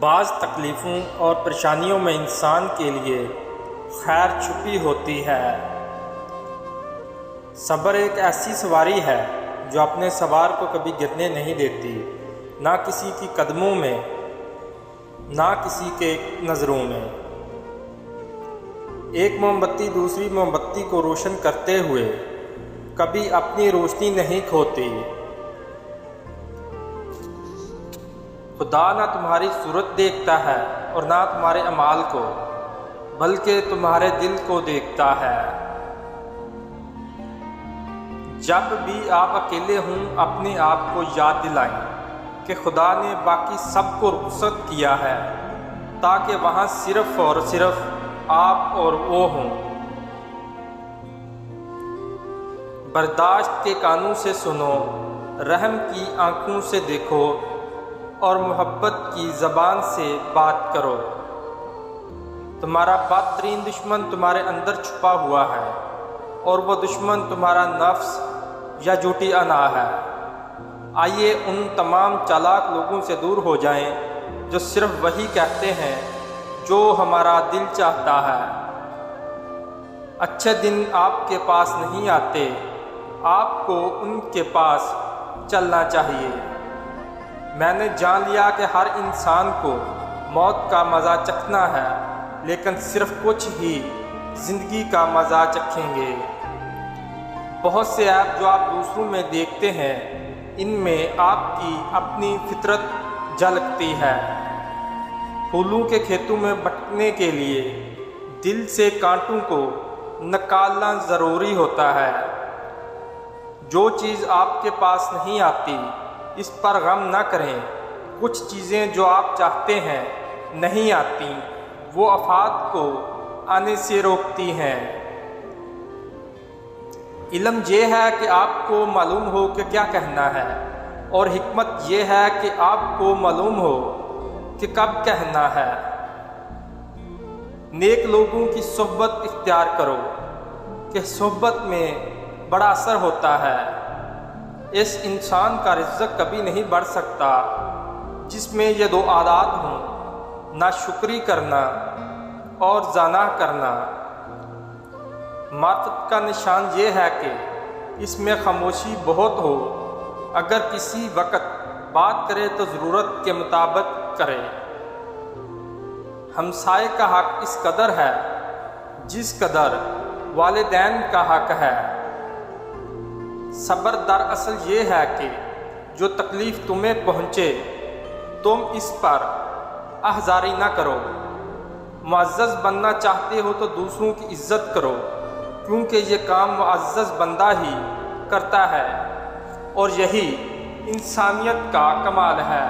بعض تکلیفوں اور پریشانیوں میں انسان کے لیے خیر چھپی ہوتی ہے۔ صبر ایک ایسی سواری ہے جو اپنے سوار کو کبھی گرنے نہیں دیتی، نہ کسی کی قدموں میں، نہ کسی کے نظروں میں۔ ایک موم بتی دوسری موم بتی کو روشن کرتے ہوئے کبھی اپنی روشنی نہیں کھوتی۔ خدا نہ تمہاری صورت دیکھتا ہے اور نہ تمہارے اعمال کو، بلکہ تمہارے دل کو دیکھتا ہے۔ جب بھی آپ اکیلے ہوں اپنے آپ کو یاد دلائیں کہ خدا نے باقی سب کو رخصت کیا ہے تاکہ وہاں صرف اور صرف آپ اور وہ ہوں۔ برداشت کے کانوں سے سنو، رحم کی آنکھوں سے دیکھو اور محبت کی زبان سے بات کرو۔ تمہارا بدترین دشمن تمہارے اندر چھپا ہوا ہے، اور وہ دشمن تمہارا نفس یا جھوٹی انا ہے۔ آئیے ان تمام چالاک لوگوں سے دور ہو جائیں جو صرف وہی کہتے ہیں جو ہمارا دل چاہتا ہے۔ اچھے دن آپ کے پاس نہیں آتے، آپ کو ان کے پاس چلنا چاہیے۔ میں نے جان لیا کہ ہر انسان کو موت کا مزہ چکھنا ہے، لیکن صرف کچھ ہی زندگی کا مزہ چکھیں گے۔ بہت سے عیب جو آپ دوسروں میں دیکھتے ہیں، ان میں آپ کی اپنی فطرت جھلکتی ہے۔ پھولوں کے کھیتوں میں بھٹکنے کے لیے دل سے کانٹوں کو نکالنا ضروری ہوتا ہے۔ جو چیز آپ کے پاس نہیں آتی اس پر غم نہ کریں۔ کچھ چیزیں جو آپ چاہتے ہیں نہیں آتی، وہ آفات کو آنے سے روکتی ہیں۔ علم یہ ہے کہ آپ کو معلوم ہو کہ کیا کہنا ہے، اور حکمت یہ ہے کہ آپ کو معلوم ہو کہ کب کہنا ہے۔ نیک لوگوں کی صحبت اختیار کرو کہ صحبت میں بڑا اثر ہوتا ہے۔ اس انسان کا رزق کبھی نہیں بڑھ سکتا جس میں یہ دو عادات ہوں، ناشکری کرنا اور زنا کرنا۔ معرفت کا نشان یہ ہے کہ اس میں خاموشی بہت ہو، اگر کسی وقت بات کرے تو ضرورت کے مطابق کرے۔ ہمسائے کا حق اس قدر ہے جس قدر والدین کا حق ہے۔ صبر دراصل یہ ہے کہ جو تکلیف تمہیں پہنچے تم اس پر احزاری نہ کرو۔ معزز بننا چاہتے ہو تو دوسروں کی عزت کرو، کیونکہ یہ کام معزز بندہ ہی کرتا ہے، اور یہی انسانیت کا کمال ہے۔